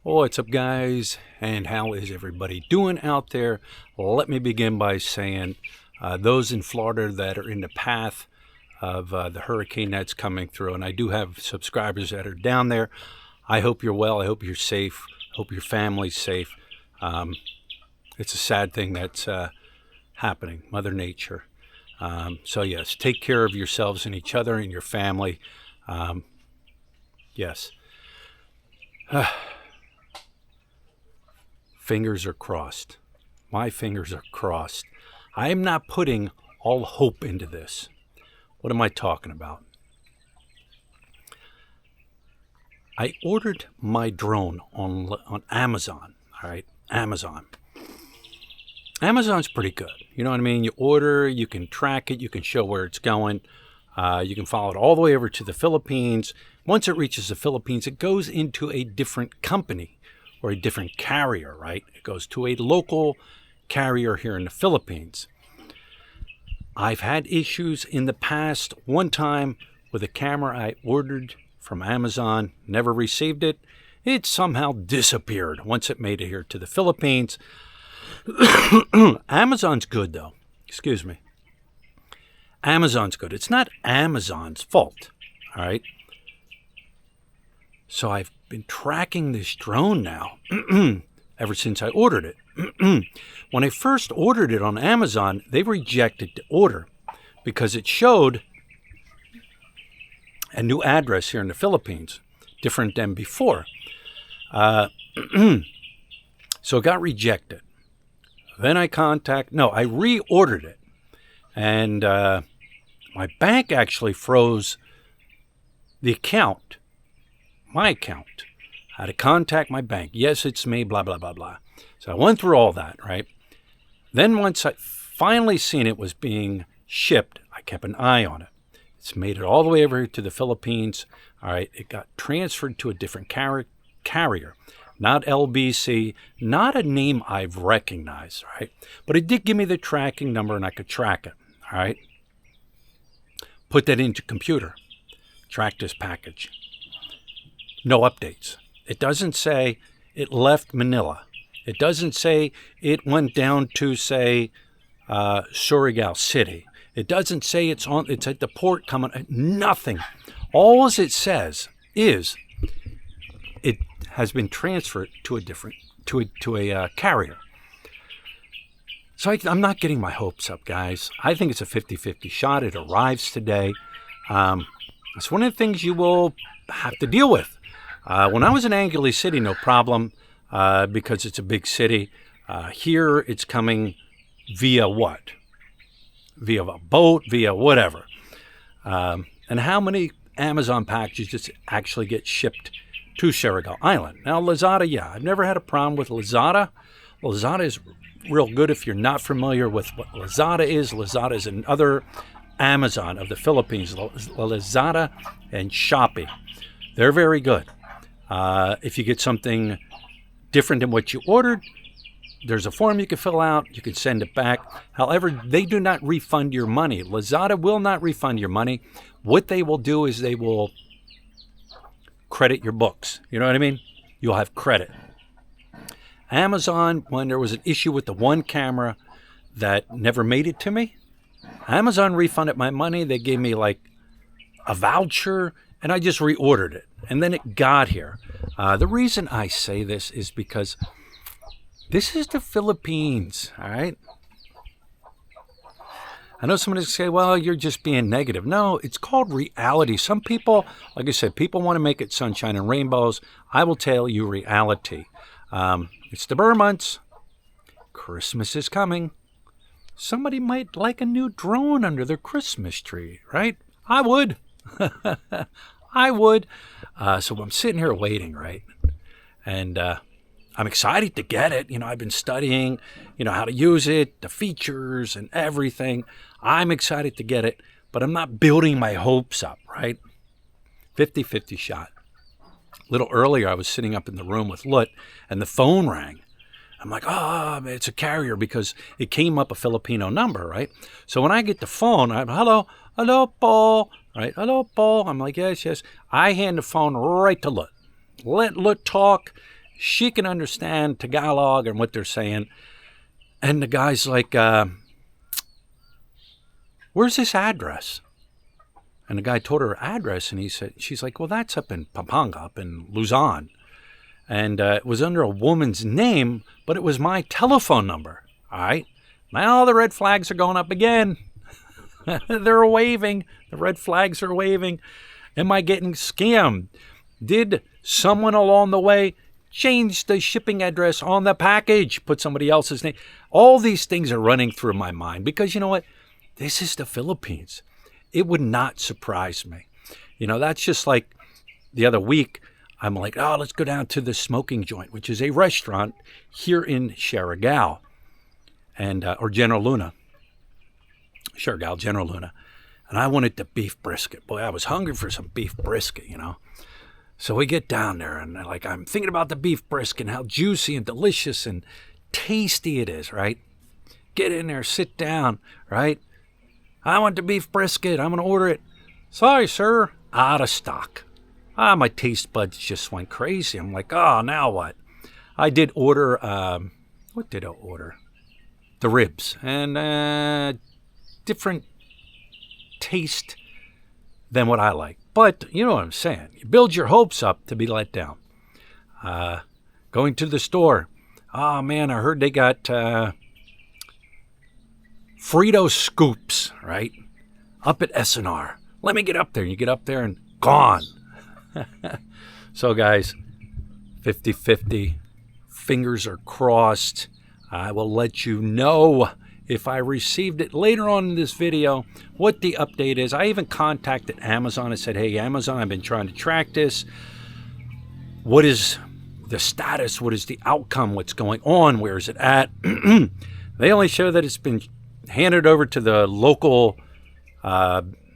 What's up, guys, and how is everybody doing out there? Let me begin by saying those in Florida that are in the path of the hurricane that's coming through, and I do have subscribers that are down there. I hope you're well. I hope you're safe. I hope your family's safe. It's a sad thing that's happening, Mother Nature. So yes, take care of yourselves and each other and your family. Yes. Fingers are crossed. My fingers are crossed. I am not putting all hope into this. What am I talking about? I ordered my drone on Amazon. All right, Amazon. Amazon's pretty good. You know what I mean? You order, you can track it, you can show where it's going. You can follow it all the way over to the Philippines. Once it reaches the Philippines, it goes into a different company or a different carrier, right? It goes to a local carrier here in the Philippines. I've had issues in the past. One time with a camera I ordered from Amazon, never received it. It somehow disappeared once it made it here to the Philippines. Amazon's good, though. Excuse me. Amazon's good. It's not Amazon's fault, all right? So I've been tracking this drone now ever since I ordered it. When I first ordered it on Amazon, they rejected the order because it showed a new address here in the Philippines, different than before. So it got rejected. Then I reordered it. And my bank actually froze the account. My account. I had to contact my bank. Yes, it's me, blah, blah, blah, blah. So I went through all that, right? Then once I finally seen it was being shipped, I kept an eye on it. It's made it all the way over here to the Philippines. All right, it got transferred to a different carrier. Not LBC, not a name I've recognized, right? But it did give me the tracking number and I could track it, all right? Put that into computer. Track this package. No updates. It doesn't say it left Manila. It doesn't say it went down to, say, Surigao City. It doesn't say it's at the port coming. Nothing. All it says is it has been transferred to a carrier. So I'm not getting my hopes up, guys. I think it's a 50-50 shot. It arrives today. It's one of the things you will have to deal with. When I was in Angeles City, no problem, because it's a big city. Here, it's coming via what? Via a boat, via whatever. And how many Amazon packages actually get shipped to Surigao Island? Now, Lazada, yeah, I've never had a problem with Lazada. Lazada is real good if you're not familiar with what Lazada is. Lazada is another Amazon of the Philippines, Lazada and Shopee. They're very good. If you get something different than what you ordered, there's a form you can fill out. You can send it back. However, they do not refund your money. Lazada will not refund your money. What they will do is they will credit your books. You know what I mean? You'll have credit. Amazon, when there was an issue with the one camera that never made it to me, Amazon refunded my money. They gave me like a voucher, and I just reordered it. And then it got here. The reason I say this is because this is the Philippines, all right? I know somebody's going to say, well, you're just being negative. No, it's called reality. Some people, like I said, people want to make it sunshine and rainbows. I will tell you reality. It's the Burr months. Christmas is coming. Somebody might like a new drone under their Christmas tree, right? I would. I would. So I'm sitting here waiting, right? And I'm excited to get it. You know, I've been studying, how to use it, the features and everything. I'm excited to get it, but I'm not building my hopes up, right? 50-50 shot. A little earlier, I was sitting up in the room with Lut, and the phone rang. I'm like, it's a carrier because it came up a Filipino number, right? So when I get the phone, I'm, hello, Paul, right? Hello, Paul. I'm like, yes. I hand the phone right to Lut. Let Lut talk. She can understand Tagalog and what they're saying. And the guy's like, where's this address? And the guy told her her address, and she's like, well, that's up in Pampanga, up in Luzon. And it was under a woman's name, but it was my telephone number. All right. Now the red flags are going up again. They're waving. The red flags are waving. Am I getting scammed? Did someone along the way change the shipping address on the package, put somebody else's name? All these things are running through my mind because you know what? This is the Philippines. It would not surprise me. You know, that's just like the other week. I'm like, oh, let's go down to the Smoking Joint, which is a restaurant here in Siargao, and or General Luna. Siargao, General Luna. And I wanted the beef brisket. Boy, I was hungry for some beef brisket, you know. So we get down there, and like I'm thinking about the beef brisket and how juicy and delicious and tasty it is, right? Get in there, sit down, right? I want the beef brisket. I'm going to order it. Sorry, sir. Out of stock. My taste buds just went crazy. I'm like, oh, now what? I did order, what did I order? The ribs. And different taste than what I like. But you know what I'm saying. You build your hopes up to be let down. Going to the store. Oh, man, I heard they got Frito scoops, right? Up at S&R. Let me get up there. You get up there and gone. So, guys, 50-50. Fingers are crossed. I will let you know if I received it later on in this video, what the update is. I even contacted Amazon and said, hey, Amazon, I've been trying to track this. What is the status? What is the outcome? What's going on? Where is it at? They only show that it's been handed over to the local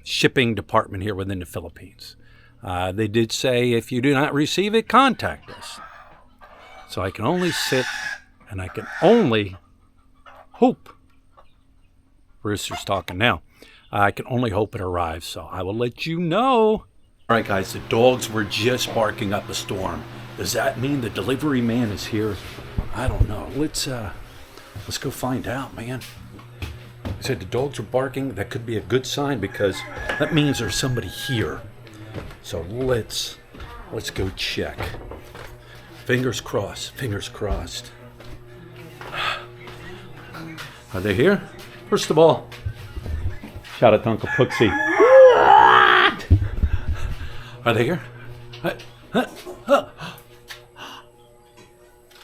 shipping department here within the Philippines. They did say, if you do not receive it, contact us. So I can only sit and I can only hope. Rooster's talking now. I can only hope it arrives, so I will let you know. All right, guys, the dogs were just barking up a storm. Does that mean the delivery man is here? I don't know. Let's go find out, man. I said the dogs are barking. That could be a good sign because that means there's somebody here. So let's go check. Fingers crossed. Fingers crossed. Are they here? First of all, shout out to Uncle Pooksy. Are they here?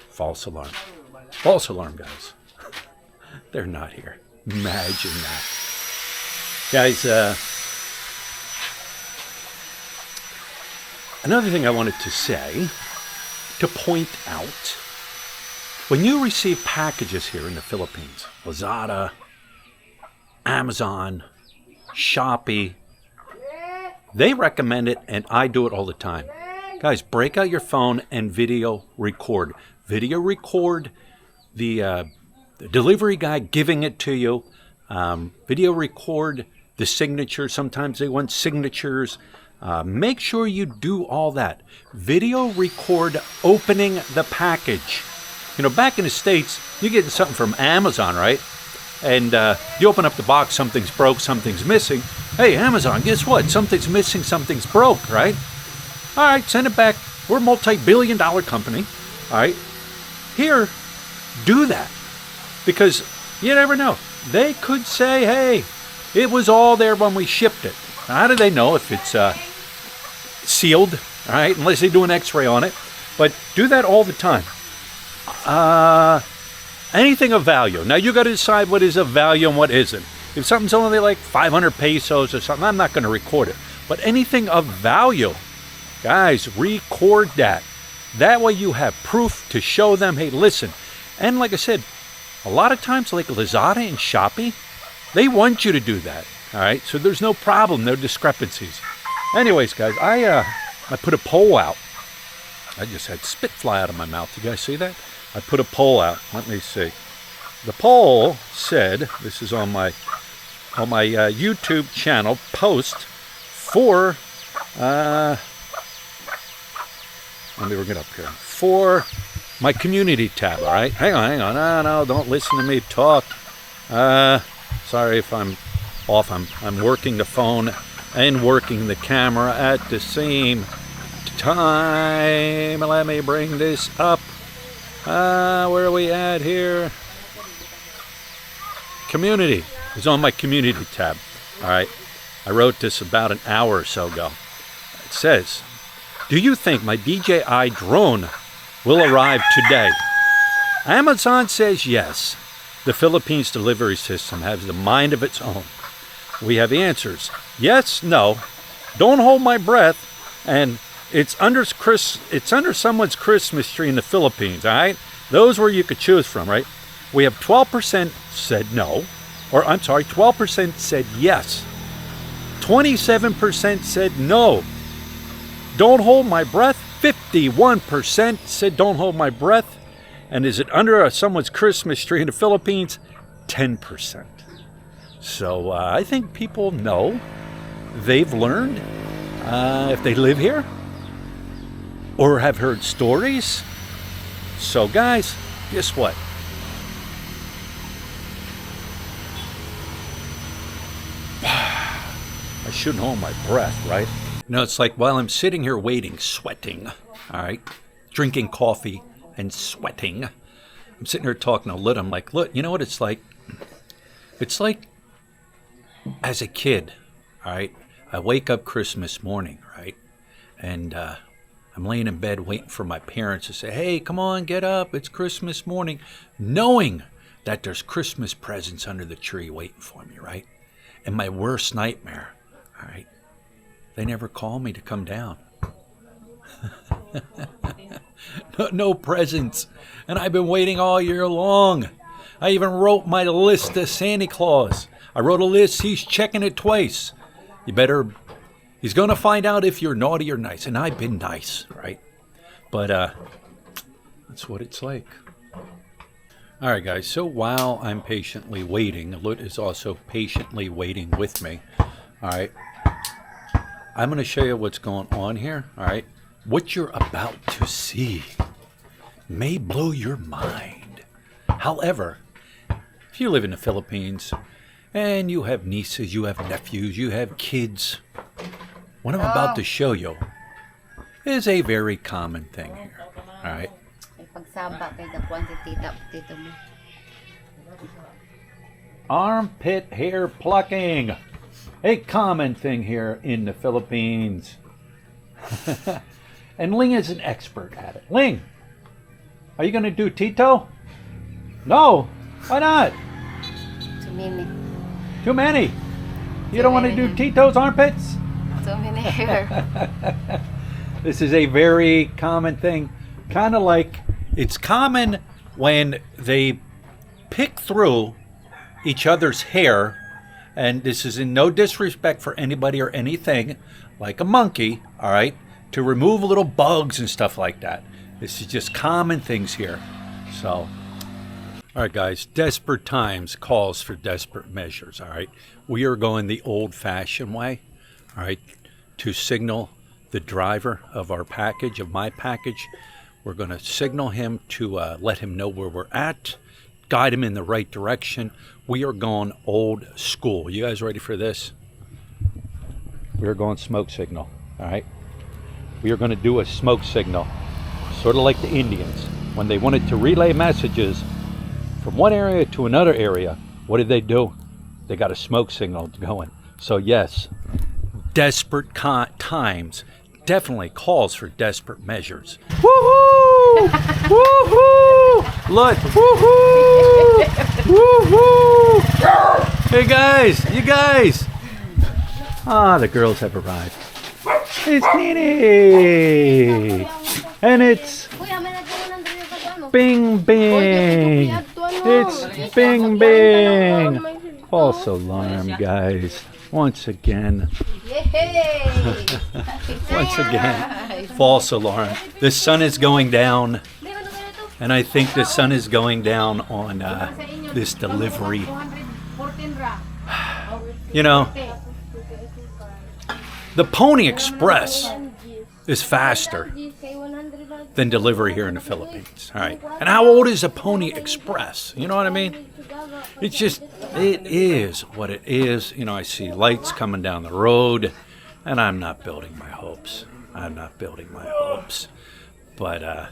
False alarm. False alarm, guys. They're not here. Imagine that. Guys, another thing I wanted to say, to point out, when you receive packages here in the Philippines, Lazada, Amazon, Shopee, they recommend it, and I do it all the time. Guys, break out your phone and video record. Video record the delivery guy giving it to you. Video record the signature. Sometimes they want signatures. Make sure you do all that. Video record opening the package. You know, back in the States, you're getting something from Amazon, right? And you open up the box, something's broke, something's missing. Hey, Amazon, guess what? Something's missing, something's broke, right? All right, send it back. We're a multi-billion-dollar company. All right. Here, do that. Because you never know. They could say, hey, it was all there when we shipped it. How do they know if it's sealed? All right, unless they do an x-ray on it. But do that all the time. Anything of value. Now, you got to decide what is of value and what isn't. If something's only like 500 pesos or something, I'm not going to record it. But anything of value, guys, record that. That way you have proof to show them, hey, listen. And like I said, a lot of times, like Lazada and Shopee, they want you to do that. All right, so there's no problem, no discrepancies. Anyways, guys, I put a poll out. I just had spit fly out of my mouth. You guys see that? I put a poll out. Let me see. The poll said, this is on my YouTube channel post for, let me bring it up here, for my community tab, all right? Hang on. No, don't listen to me talk. Sorry if I'm off. I'm working the phone and working the camera at the same time. Let me bring this up. Where are we at here? Community. It's on my community tab. All right. I wrote this about an hour or so ago. It says, do you think my DJI drone will arrive today? Amazon says yes. The Philippines delivery system has the mind of its own. We have answers. Yes, no. Don't hold my breath. And it's under someone's Christmas tree in the Philippines, all right? Those where you could choose from, right? We have 12% said no. Or, I'm sorry, 12% said yes. 27% said no. Don't hold my breath. 51% said don't hold my breath. And is it under someone's Christmas tree in the Philippines? 10%. So I think people know. They've learned if they live here or have heard stories. So guys, guess what? I shouldn't hold my breath, right? No, it's like while I'm sitting here waiting, sweating, all right, drinking coffee and sweating, I'm sitting here talking to Lit. I'm like, look, you know what it's like? It's like as a kid, all right, I wake up Christmas morning, right, and I'm laying in bed waiting for my parents to say, hey, come on, get up, it's Christmas morning, knowing that there's Christmas presents under the tree waiting for me, right? And my worst nightmare, all right, they never call me to come down. No presents. And I've been waiting all year long. I even wrote my list to Santa Claus. I wrote a list. He's checking it twice. He's going to find out if you're naughty or nice. And I've been nice, right? But that's what it's like. All right, guys. So while I'm patiently waiting, Lut is also patiently waiting with me. All right. I'm going to show you what's going on here. All right. What you're about to see may blow your mind. However, if you live in the Philippines and you have nieces, you have nephews, you have kids, what I'm about to show you is a very common thing here. All right. Armpit hair plucking. A common thing here in the Philippines. And Ling is an expert at it. Ling, are you going to do Tito? No. Why not? Too many. Too many? You don't want to do Tito's armpits? Too many hair. This is a very common thing. Kind of like, it's common when they pick through each other's hair, and this is in no disrespect for anybody or anything, like a monkey, all right, to remove little bugs and stuff like that. This is just common things here. So, all right, guys, desperate times calls for desperate measures, all right? We are going the old-fashioned way, all right, to signal the driver of our package, of my package. We're going to signal him to let him know where we're at, guide him in the right direction. We are going old school. You guys ready for this? We're going smoke signal, all right? We are going to do a smoke signal, sort of like the Indians. When they wanted to relay messages from one area to another area, what did they do? They got a smoke signal going. So yes, desperate times definitely calls for desperate measures. Woohoo! Woohoo! Look, woohoo! Woohoo! Hey guys, you guys! Ah, the girls have arrived. It's Nini! And it's Bing Bing! It's Bing Bing! False alarm, guys. Once again. Once again. False alarm. The sun is going down. And I think the sun is going down on this delivery. You know, the Pony Express is faster than delivery here in the Philippines. All right. And how old is a Pony Express? You know what I mean? It's just, it is what it is. You know, I see lights coming down the road, and I'm not building my hopes. I'm not building my hopes. But,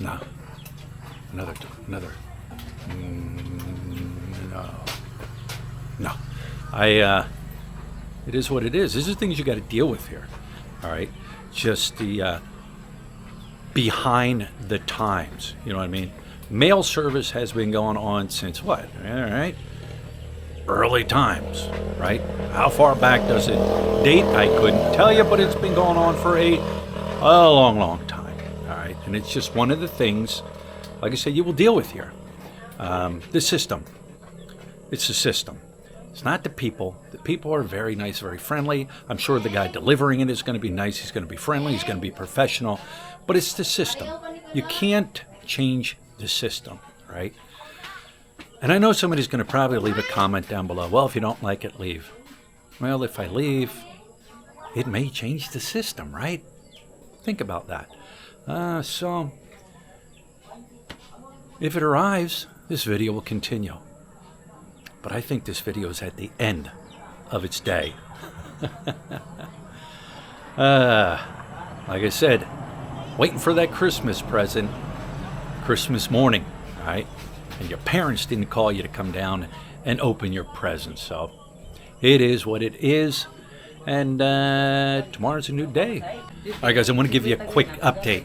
no. Another, no. It is what it is. These are things you got to deal with here. All right. Just the, behind the times. You know what I mean? Mail service has been going on since what? All right. Early times, right? How far back does it date? I couldn't tell you, but it's been going on for a long, long time. All right. And it's just one of the things, like I said, you will deal with here. The system. It's the system. It's not the people. The people are very nice, very friendly. I'm sure the guy delivering it is going to be nice. He's going to be friendly. He's going to be professional. But it's the system. You can't change the system, right? And I know somebody's going to probably leave a comment down below. Well, if you don't like it, leave. Well, if I leave, it may change the system, right? Think about that. So, if it arrives, this video will continue. But I think this video is at the end of its day. Like I said, waiting for that Christmas present, Christmas morning, all right? And your parents didn't call you to come down and open your present. So it is what it is. And tomorrow's a new day. All right, guys, I want to give you a quick update.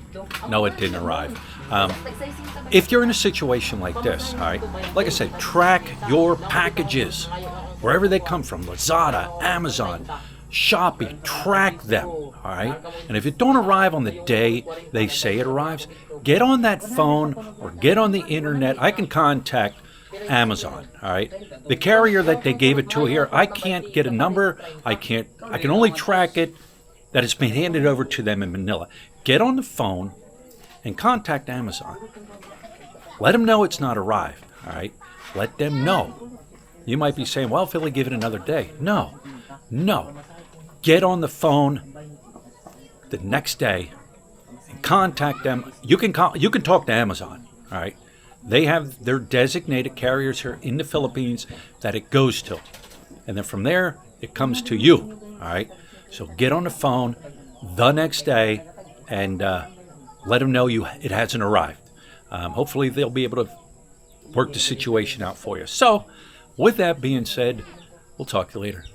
No, it didn't arrive. If you're in a situation like this, all right, like I said, track your packages wherever they come from. Lazada, Amazon, Shopee, track them, all right? And if it don't arrive on the day they say it arrives, get on that phone or get on the internet. I can contact Amazon, all right? The carrier that they gave it to here, I can't get a number. I can only track it that it's been handed over to them in Manila. Get on the phone and contact Amazon. Let them know it's not arrived, all right? Let them know. You might be saying, well, Philly, give it another day. No. Get on the phone the next day and contact them. You can talk to Amazon, all right? They have their designated carriers here in the Philippines that it goes to. And then from there, it comes to you, all right? So get on the phone the next day and let them know it hasn't arrived. Hopefully they'll be able to work the situation out for you. So with that being said, we'll talk to you later.